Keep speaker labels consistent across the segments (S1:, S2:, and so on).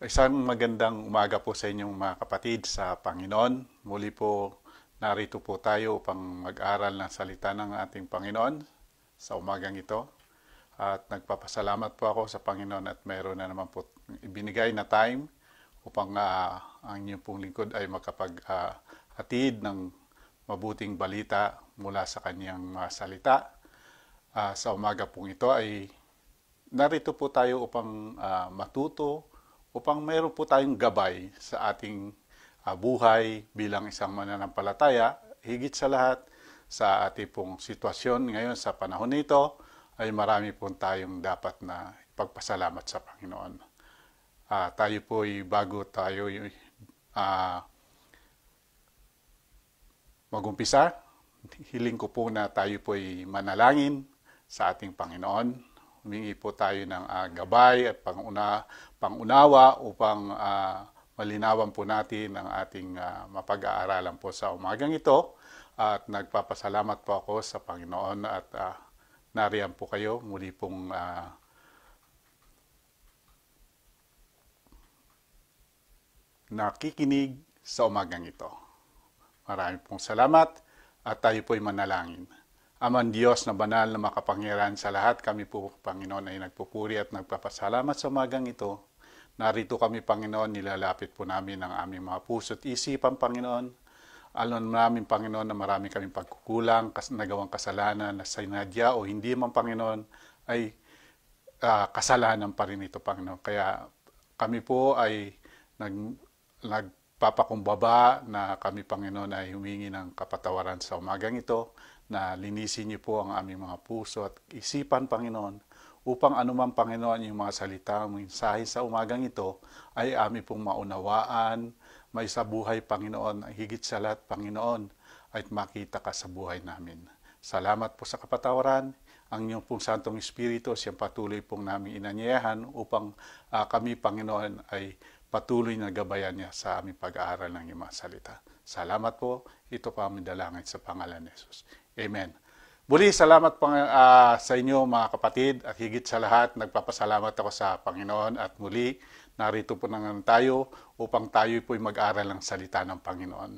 S1: Isang magandang umaga po sa inyong mga kapatid sa Panginoon. Muli po narito po tayo upang mag-aral ng salita ng ating Panginoon sa umagang ito. At nagpapasalamat po ako sa Panginoon at mayroon na naman po ibinigay na time upang ang inyong pong lingkod ay makapag-hatid ng mabuting balita mula sa kanyang mga salita. Sa umaga pong ito ay narito po tayo upang matuto, upang mayroon po tayong gabay sa ating buhay bilang isang mananampalataya. Higit sa lahat, sa ating pong sitwasyon ngayon sa panahon nito, ay marami po tayong dapat na ipagpasalamat sa Panginoon. Tayo po bago tayo magumpisa, hiling ko po na tayo po manalangin sa ating Panginoon. Humingi po tayo ng gabay at pangunawa upang malinawan po natin ang ating mapag-aaralan po sa umagang ito. At nagpapasalamat po ako sa Panginoon at nariyan po kayo. Muli pong nakikinig sa umagang ito. Maraming pong salamat at tayo po'y manalangin. Aman Diyos na banal na makapangyarihan sa lahat, kami po, Panginoon, ay nagpupuri at nagpapasalamat sa umagang ito. Narito kami, Panginoon, nilalapit po namin ang aming mga puso at isipan, Panginoon. Alam namin, Panginoon, na marami kaming pagkukulang, nagawang kasalanan na sinadya o hindi man, Panginoon, ay kasalanan pa rin ito, Panginoon. Kaya kami po ay nagpapakumbaba na kami, Panginoon, ay humingi ng kapatawaran sa umagang ito, na linisin niyo po ang aming mga puso at isipan, Panginoon, upang anuman, Panginoon, yung mga salita, mensahe sa umagang ito ay aming pong maunawaan, may sa buhay, Panginoon, higit sa lahat, Panginoon, ay makita ka sa buhay namin. Salamat po sa kapatawaran. Ang inyong pong Santong Espiritu, siyang patuloy pong namin inanyayahan upang kami, Panginoon, ay patuloy na gabayan niya sa aming pag-aaral ng iyong mga salita. Salamat po. Ito pa aming dalangin sa pangalan ni Jesus. Amen. Muli, salamat sa inyo mga kapatid at higit sa lahat, nagpapasalamat ako sa Panginoon at muli, narito po naman tayo upang tayo po'y mag-aral ng salita ng Panginoon.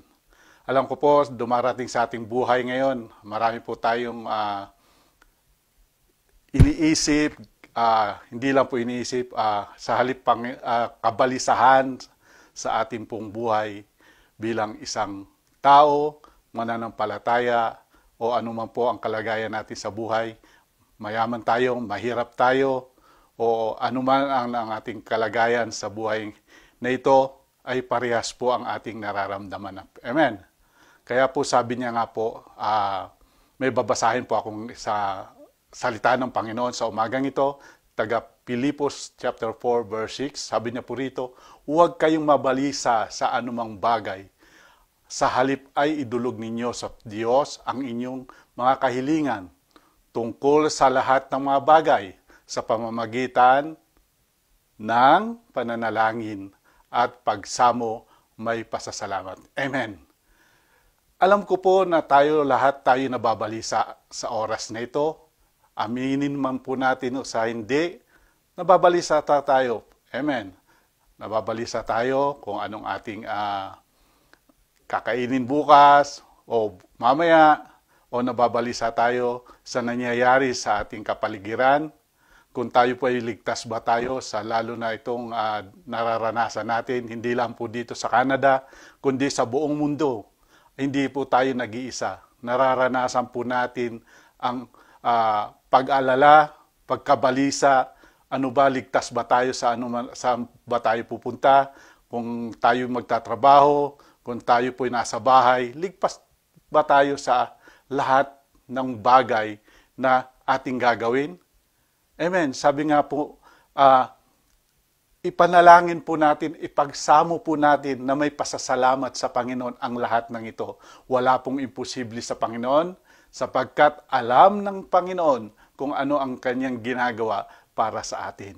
S1: Alam ko po, dumarating sa ating buhay ngayon, marami po tayong iniisip, hindi lang po iniisip, sa halip kabalisahan sa ating pong buhay bilang isang tao, mananampalataya, o anuman po ang kalagayan natin sa buhay, mayaman tayo, mahirap tayo, o anuman ang ating kalagayan sa buhay na ito, ay parehas po ang ating nararamdaman. Amen. Kaya po sabi niya nga po, may babasahin po akong sa salita ng Panginoon sa umagang ito, taga Pilipos chapter 4 verse 6, sabi niya po rito, huwag kayong mabalisa sa anumang bagay. Sa halip ay idulog ninyo sa Diyos ang inyong mga kahilingan tungkol sa lahat ng mga bagay sa pamamagitan ng pananalangin at pagsamo may pasasalamat. Amen. Alam ko po na lahat tayo nababalisa sa oras na ito. Aminin man po natin o sa hindi, nababalisa tayo. Amen. Nababalisa tayo kung anong ating kakainin bukas o mamaya, o nababalisa tayo sa nangyayari sa ating kapaligiran. Kung tayo po ay ligtas ba tayo sa lalo na itong nararanasan natin, hindi lang po dito sa Canada, kundi sa buong mundo. Hindi po tayo nag-iisa. Nararanasan po natin ang pag-alala, pagkabalisa, ano ba, ligtas ba tayo saan ba tayo pupunta, kung tayo magtatrabaho, kung tayo po'y nasa bahay, ligtas ba tayo sa lahat ng bagay na ating gagawin? Amen. Sabi nga po, ipanalangin po natin, ipagsamo po natin na may pasasalamat sa Panginoon ang lahat ng ito. Wala pong imposible sa Panginoon, sapagkat alam ng Panginoon kung ano ang kanyang ginagawa para sa atin.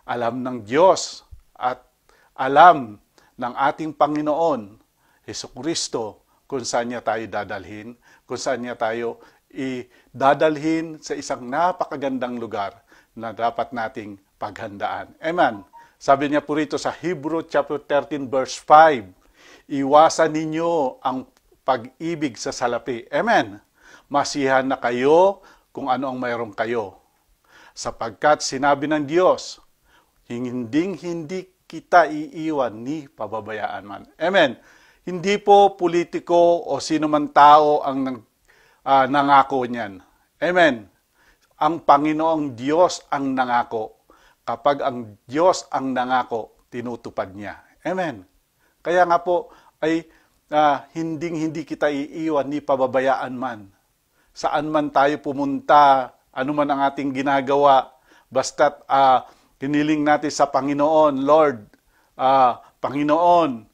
S1: Alam ng Diyos at alam ng ating Panginoon, Jesucristo, kung saan niya tayo dadalhin, kung saan niya tayo idadalhin sa isang napakagandang lugar na dapat nating paghandaan. Amen. Sabi niya po rito sa Hebrew chapter 13 verse 5, iwasan ninyo ang pag-ibig sa salapi. Amen. Masihan na kayo kung ano ang mayroon kayo. Sapagkat sinabi ng Diyos, hindi kita iiwan ni pababayaan man. Amen. Hindi po politiko o sino man tao ang nangako niyan. Amen. Ang Panginoong Diyos ang nangako. Kapag ang Diyos ang nangako, tinutupad niya. Amen. Kaya nga po ay hindi kita iiwan ni pababayaan man. Saan man tayo pumunta, ano man ang ating ginagawa, basta't hiniling natin sa Panginoon, Lord, Panginoon,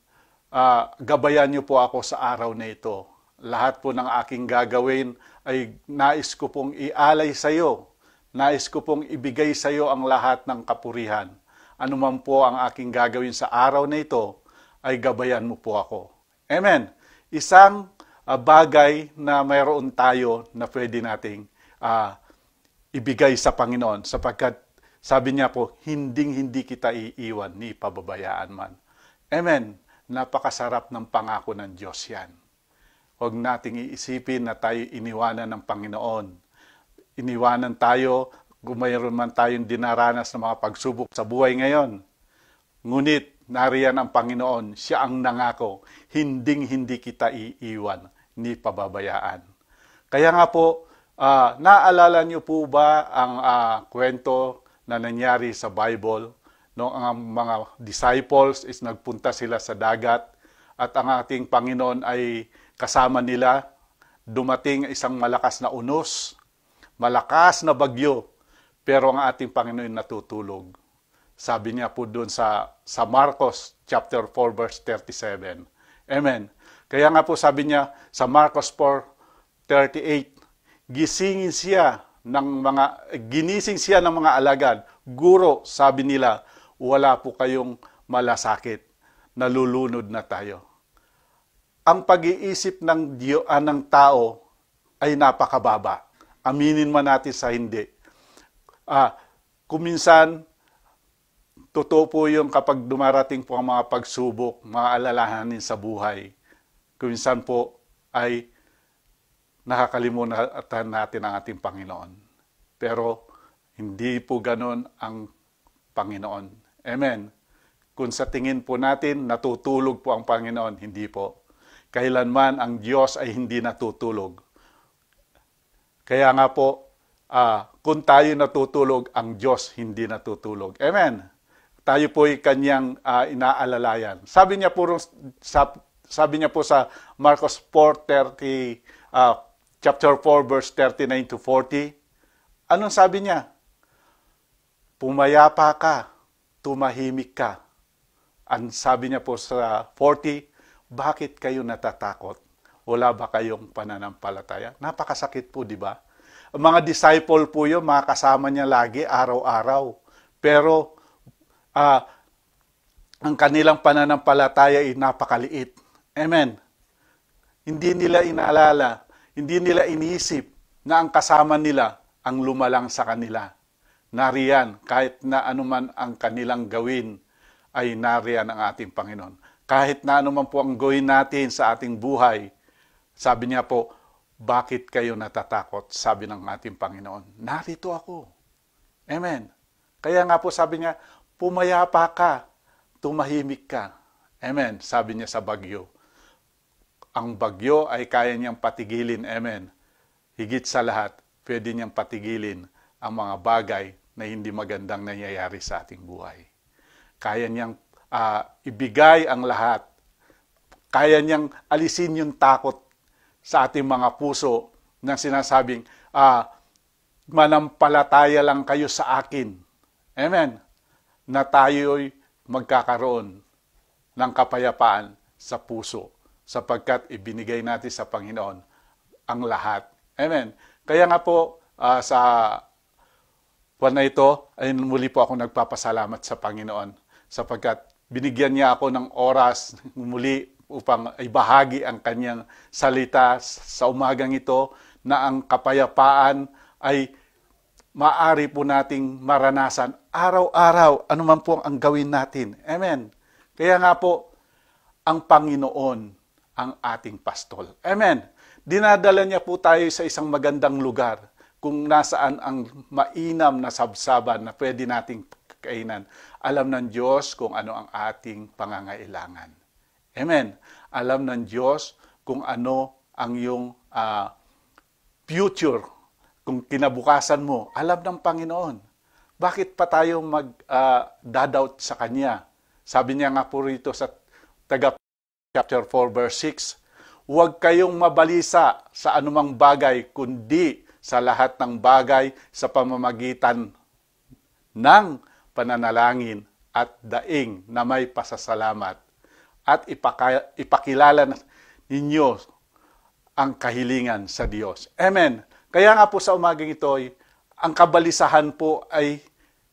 S1: gabayan niyo po ako sa araw na ito. Lahat po ng aking gagawin ay nais ko pong ialay sa iyo. Nais ko pong ibigay sa iyo ang lahat ng kapurihan. Ano man po ang aking gagawin sa araw na ito, ay gabayan mo po ako. Amen. Isang bagay na mayroon tayo na pwede nating ibigay sa Panginoon sapagkat sabi niya po, hindi kita iiwan ni pababayaan man. Amen. Napakasarap ng pangako ng Diyos yan. Huwag nating iisipin na tayo iniwanan ng Panginoon. Iniwanan tayo kung mayroon man tayong dinaranas ng mga pagsubok sa buhay ngayon. Ngunit nariyan ang Panginoon, siya ang nangako, hindi kita iiwan ni pababayaan. Kaya nga po, naalala niyo po ba ang kwento na nangyari sa Bible? No, ang mga disciples is nagpunta sila sa dagat at ang ating Panginoon ay kasama nila. Dumating isang malakas na unos, malakas na bagyo, pero ang ating Panginoon natutulog. Sabi niya po doon sa Marcos chapter 4 verse 37. Amen. Kaya nga po sabi niya sa Marcos 4:38, ginising siya ng mga alagad. Guro, sabi nila, wala po kayong malasakit. Nalulunod na tayo. Ang pag-iisip ng tao ay napakababa. Aminin man natin sa hindi. Kuminsan, totoo po yung kapag dumarating po ang mga pagsubok, mga alalahanin sa buhay. Kuminsan po ay nakakalimutan natin ang ating Panginoon. Pero hindi po ganon ang Panginoon. Amen. Kung sa tingin po natin, natutulog po ang Panginoon, hindi po. Kailanman ang Diyos ay hindi natutulog. Kaya nga po, kung tayo natutulog, ang Diyos hindi natutulog. Amen. Tayo po ay kanyang inaalalayan. Sabi niya po sa Marcos 4:30, chapter 4 verse 39 to 40. Anong sabi niya? Pumayapa ka, tumahimik ka. Ang sabi niya po sa 40, bakit kayo natatakot? Wala ba kayong pananampalataya? Napakasakit po, di ba? Ang mga disciple po yun, mga kasama niya lagi, araw-araw. Pero, ang kanilang pananampalataya ay napakaliit. Amen. Hindi nila inaalala, hindi nila iniisip na ang kasama nila ang lumalang sa kanila. Nariyan, kahit na anuman ang kanilang gawin, ay nariyan ang ating Panginoon. Kahit na anuman po ang gawin natin sa ating buhay, sabi niya po, bakit kayo natatakot? Sabi ng ating Panginoon, narito ako. Amen. Kaya nga po sabi niya, pumayapa ka, tumahimik ka. Amen. Sabi niya sa bagyo. Ang bagyo ay kaya niyang patigilin. Amen. Higit sa lahat, pwede niyang patigilin ang mga bagay na hindi magandang nangyayari sa ating buhay. Kaya niyang ibigay ang lahat. Kaya niyang alisin yung takot sa ating mga puso na sinasabing, manampalataya lang kayo sa akin. Amen. Na tayo'y magkakaroon ng kapayapaan sa puso sapagkat ibinigay natin sa Panginoon ang lahat. Amen. Kaya nga po sa buwan na ito, ay muli po ako nagpapasalamat sa Panginoon sapagkat binigyan niya ako ng oras muli upang ibahagi ang kanyang salita sa umagang ito na ang kapayapaan ay maaari po nating maranasan araw-araw, anuman po ang gawin natin. Amen. Kaya nga po, ang Panginoon ang ating pastol. Amen. Dinadala niya po tayo sa isang magandang lugar kung nasaan ang mainam na sabsaban na pwede nating kainan. Alam ng Diyos kung ano ang ating pangangailangan. Amen. Alam ng Diyos kung ano ang iyong future, kung kinabukasan mo. Alam ng Panginoon. Bakit pa tayo mag-doubt sa Kanya? Sabi niya nga po rito sa chapter 4 verse 6, huwag kayong mabalisa sa anumang bagay, kundi sa lahat ng bagay sa pamamagitan ng pananalangin at daing na may pasasalamat at ipakilala ninyo ang kahilingan sa Diyos. Amen. Kaya nga po sa umagang ito, ang kabalisahan po ay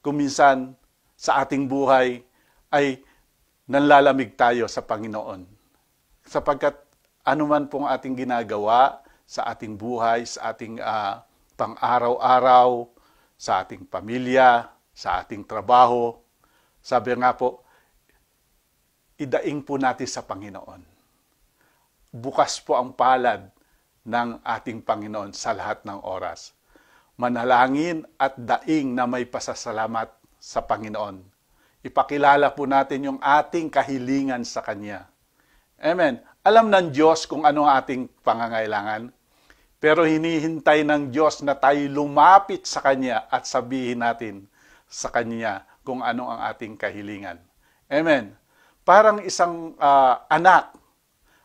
S1: kuminsan sa ating buhay ay nanlalamig tayo sa Panginoon. Sapagkat anuman pong ating ginagawa sa ating buhay, sa ating pang-araw-araw, sa ating pamilya, sa ating trabaho, sabi nga po, idaing po natin sa Panginoon. Bukas po ang palad ng ating Panginoon sa lahat ng oras. Manalangin at daing na may pasasalamat sa Panginoon. Ipakilala po natin yung ating kahilingan sa Kanya. Amen. Alam ng Diyos kung ano ang ating pangangailangan, pero hinihintay ng Diyos na tayo lumapit sa Kanya at sabihin natin sa Kanya kung ano ang ating kahilingan. Amen. Parang isang anak,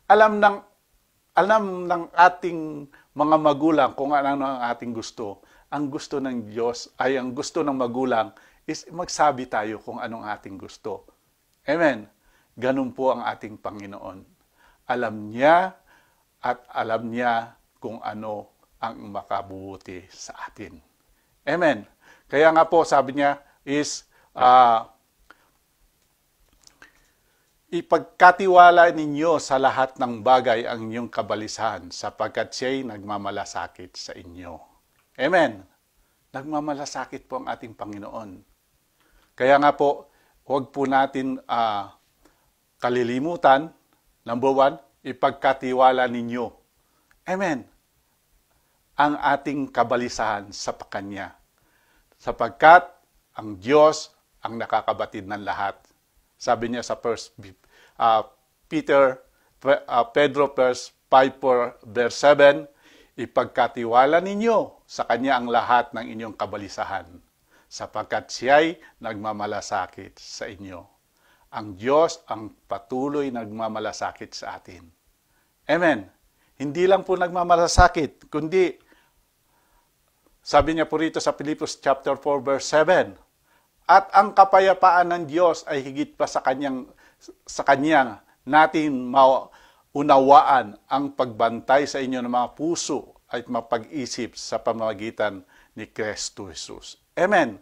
S1: alam ng ating mga magulang kung ano ang ating gusto. Ang gusto ng Diyos ay ang gusto ng magulang is magsabi tayo kung anong ating gusto. Amen. Ganun po ang ating Panginoon. Alam niya at alam niya kung ano ang makabubuti sa atin. Amen. Kaya nga po sabi niya is ipagkatiwala ninyo sa lahat ng bagay ang inyong kabalisahan sapagkat siya'y nagmamalasakit sa inyo. Amen. Nagmamalasakit po ang ating Panginoon. Kaya nga po, huwag po natin kalilimutan, number 1, ipagkatiwala ninyo. Amen. Ang ating kabalisahan sa Kanya. Sapagkat ang Diyos ang nakakabatid ng lahat. Sabi niya sa Pedro verse 5 verse 7, ipagkatiwala ninyo sa Kanya ang lahat ng inyong kabalisahan, sapagkat siya'y nagmamalasakit sa inyo. Ang Diyos ang patuloy nagmamalasakit sa atin. Amen. Hindi lang po nagmamalasakit, kundi sabi niya po rito sa Philippians chapter 4 verse 7, at ang kapayapaan ng Diyos ay higit pa sa kanyang natin maunawaan ang pagbantay sa inyo ng mga puso at mapag-isip sa pamamagitan ni Kristo Jesus. Amen.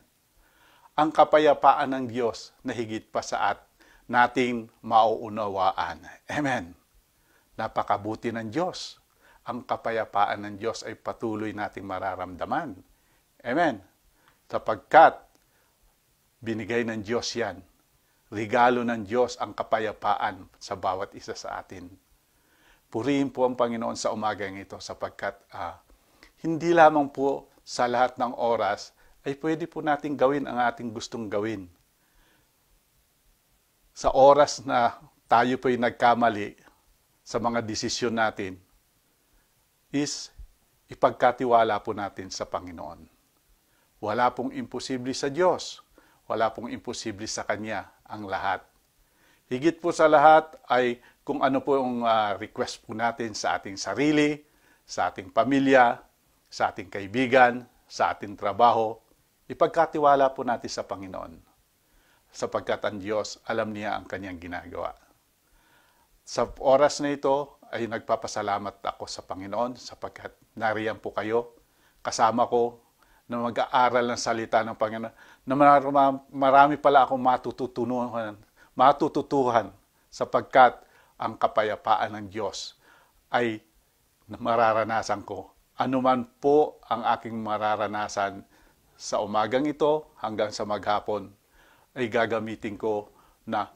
S1: Ang kapayapaan ng Diyos na higit pa sa nating mauunawaan. Amen. Napakabuti ng Diyos. Ang kapayapaan ng Diyos ay patuloy nating mararamdaman. Amen. Sapagkat binigay ng Diyos yan. Regalo ng Diyos ang kapayapaan sa bawat isa sa atin. Purihin po ang Panginoon sa umagang ito sapagkat hindi lamang po sa lahat ng oras ay pwede po natin gawin ang ating gustong gawin. Sa oras na tayo po'y nagkamali sa mga desisyon natin, is ipagkatiwala po natin sa Panginoon. Wala pong imposible sa Diyos. Wala pong imposible sa Kanya ang lahat. Higit po sa lahat ay kung ano po yung request po natin sa ating sarili, sa ating pamilya, sa ating kaibigan, sa ating trabaho, ipagkatiwala po natin sa Panginoon. Sapagkat ang Diyos, alam niya ang Kanyang ginagawa. Sa oras na ito ay nagpapasalamat ako sa Panginoon sapagkat nariyan po kayo, kasama ko, na mag-aaral ng salita ng Panginoon, na marami pala akong matututuhan sapagkat ang kapayapaan ng Diyos ay mararanasan ko. Anuman po ang aking mararanasan sa umagang ito hanggang sa maghapon ay gagamitin ko na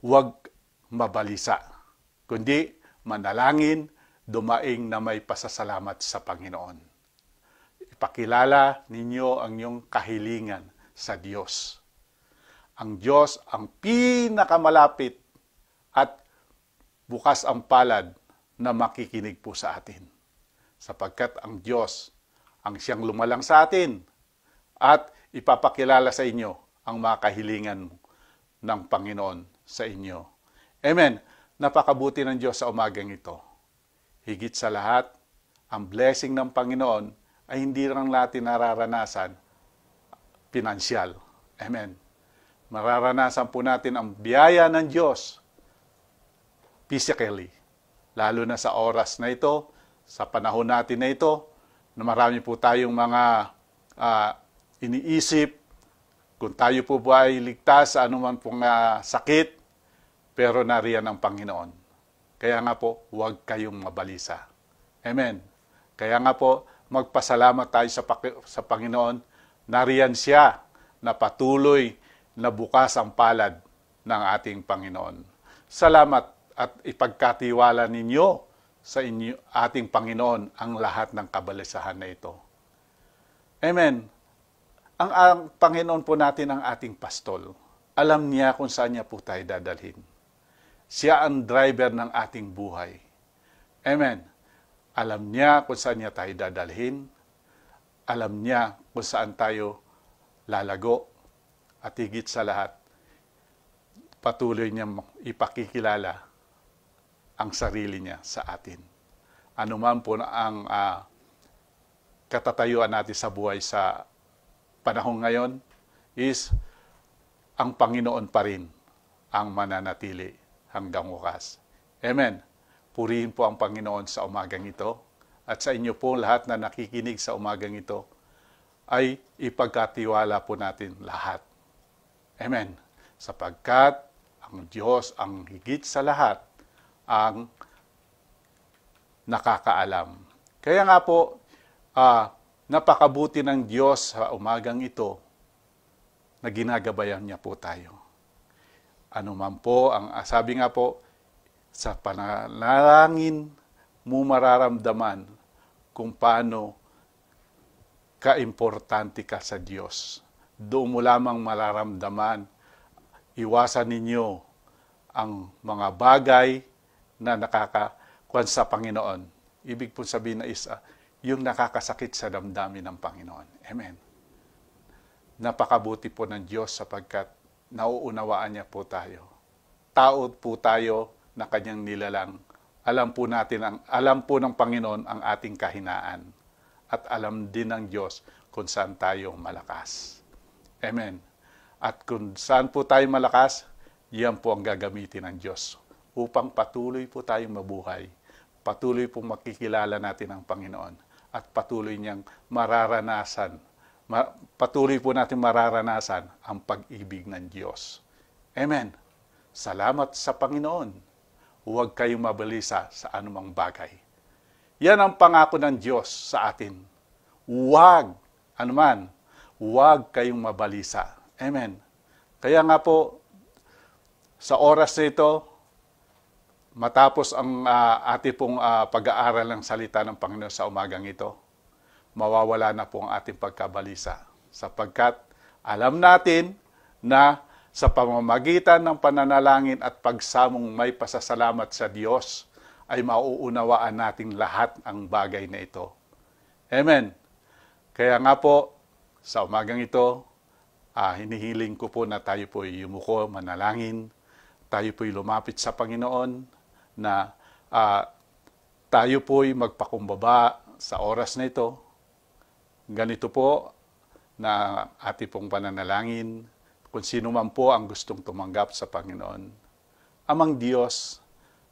S1: huwag mabalisa, kundi manalangin, dumaing na may pasasalamat sa Panginoon. Ipakilala ninyo ang iyong kahilingan sa Diyos. Ang Diyos ang pinakamalapit at bukas ang palad na makikinig po sa atin. Sapagkat ang Diyos ang siyang lumalang sa atin at ipapakilala sa inyo ang mga kahilingan ng Panginoon sa inyo. Amen. Napakabuti ng Diyos sa umagang ito. Higit sa lahat, ang blessing ng Panginoon ay hindi lang natin nararanasan pinansyal. Amen. Mararanasan po natin ang biyaya ng Diyos physically. Lalo na sa oras na ito, sa panahon natin na ito, na marami po tayong mga iniisip kung tayo po ba ay ligtas sa anuman pong sakit, pero nariyan ang Panginoon. Kaya nga po, huwag kayong mabalisa. Amen. Kaya nga po, magpasalamat tayo sa Panginoon. Nariyan siya na patuloy na bukas ang palad ng ating Panginoon. Salamat at ipagkatiwala ninyo sa inyo, ating Panginoon ang lahat ng kabalisahan na ito. Amen. Ang Panginoon po natin ang ating pastol. Alam niya kung saan niya po tayo dadalhin. Siya ang driver ng ating buhay. Amen. Alam niya kung saan niya tayo dadalhin. Alam niya kung saan tayo lalago. At higit sa lahat, patuloy niyang ipakikilala ang sarili niya sa atin. Ano man po ang katatayuan natin sa buhay sa panahon ngayon is ang Panginoon pa rin ang mananatili hanggang wakas. Amen. Purihin po ang Panginoon sa umagang ito at sa inyo po lahat na nakikinig sa umagang ito ay ipagkatiwala po natin lahat. Amen. Sapagkat ang Diyos ang higit sa lahat ang nakakaalam. Kaya nga po, napakabuti ng Diyos sa umagang ito na ginagabayan niya po tayo. Ano man po, sabi nga po, sa panalangin mo mararamdaman kung paano kaimportante ka sa Diyos. Doon mo lamang mararamdaman, iwasan ninyo ang mga bagay na nakakakuan sa Panginoon. Ibig po sabihin na yung nakakasakit sa damdamin ng Panginoon. Amen. Napakabuti po ng Diyos sapagkat nauunawaan niya po tayo. Tao po tayo na kanyang nilalang. Alam po ng Panginoon ang ating kahinaan. At alam din ng Diyos kung saan tayo malakas. Amen. At kung saan po tayo malakas, yan po ang gagamitin ng Diyos upang patuloy po tayong mabuhay. Patuloy pong makikilala natin ang Panginoon at patuloy niyang patuloy po natin mararanasan ang pag-ibig ng Diyos. Amen. Salamat sa Panginoon. Huwag kayong mabalisa sa anumang bagay. Yan ang pangako ng Diyos sa atin. Huwag kayong mabalisa. Amen. Kaya nga po, sa oras na ito, matapos ang ating pong pag-aaral ng salita ng Panginoon sa umagang ito, mawawala na po ang ating pagkabalisa. Sapagkat alam natin na sa pamamagitan ng pananalangin at pagsamong may pasasalamat sa Diyos, ay mauunawaan natin lahat ang bagay na ito. Amen. Kaya nga po, sa umagang ito, hinihiling ko po na tayo po yumuko, manalangin, tayo po'y lumapit sa Panginoon, na tayo po'y magpakumbaba sa oras na ito. Ganito po na ating pong pananalangin, kung sino man po ang gustong tumanggap sa Panginoon. Amang Diyos,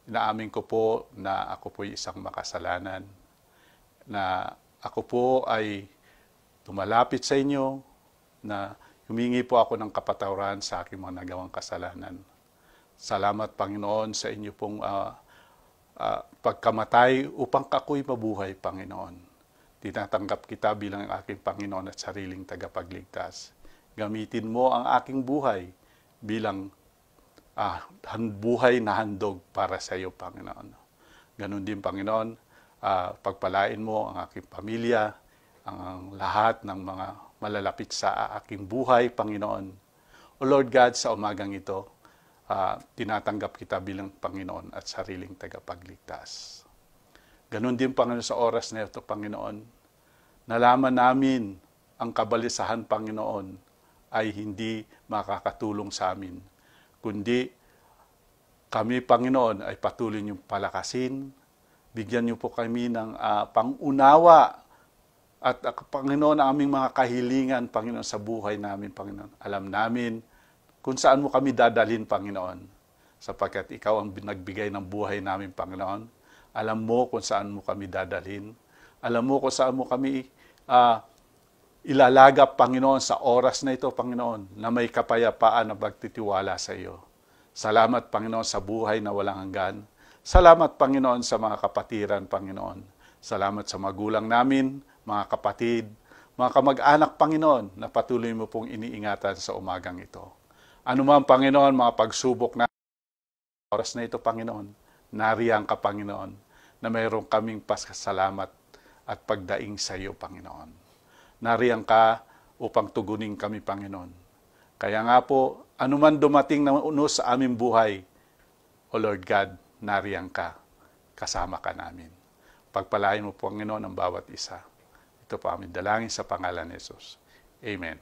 S1: inaamin ko po na ako po'y isang makasalanan, na ako po ay tumalapit sa inyo, na humingi po ako ng kapatawaran sa aking mga nagawang kasalanan. Salamat, Panginoon, sa inyo pong pagkamatay upang ako'y mabuhay, Panginoon. Tinatanggap kita bilang aking Panginoon at sariling tagapagligtas. Gamitin mo ang aking buhay bilang buhay na handog para sa iyo, Panginoon. Ganon din, Panginoon, pagpalain mo ang aking pamilya, ang lahat ng mga malalapit sa aking buhay, Panginoon. O Lord God, sa umagang ito, tinatanggap kita bilang Panginoon at sariling tagapagligtas. Ganon din, Panginoon, sa oras na ito, Panginoon, nalaman namin ang kabalisahan, Panginoon, ay hindi makakatulong sa amin, kundi kami, Panginoon, ay patuloy niyong palakasin, bigyan niyo po kami ng pangunawa at Panginoon, ang aming mga kahilingan, Panginoon, sa buhay namin, Panginoon. Alam namin kung saan mo kami dadalhin, Panginoon, sapagkat ikaw ang nagbigay ng buhay namin, Panginoon. Alam mo kung saan mo kami dadalhin. Alam mo kung saan mo kami ilalagap, Panginoon, sa oras na ito, Panginoon, na may kapayapaan na magtitiwala sa iyo. Salamat, Panginoon, sa buhay na walang hanggan. Salamat, Panginoon, sa mga kapatiran, Panginoon. Salamat sa magulang namin, mga kapatid, mga kamag-anak, Panginoon, na patuloy mo pong iniingatan sa umagang ito. Ano man, Panginoon, mga pagsubok na oras na ito, Panginoon, nariyan ka, Panginoon, na mayroon kaming pasasalamat at pagdaing sa iyo, Panginoon. Nariyan ka upang tugunin kami, Panginoon. Kaya nga po, anuman dumating na unos sa aming buhay, O Lord God, nariyan ka, kasama ka namin. Pagpalain mo, Panginoon, ang bawat isa. Ito po aming dalangin sa pangalan ni Jesus. Amen.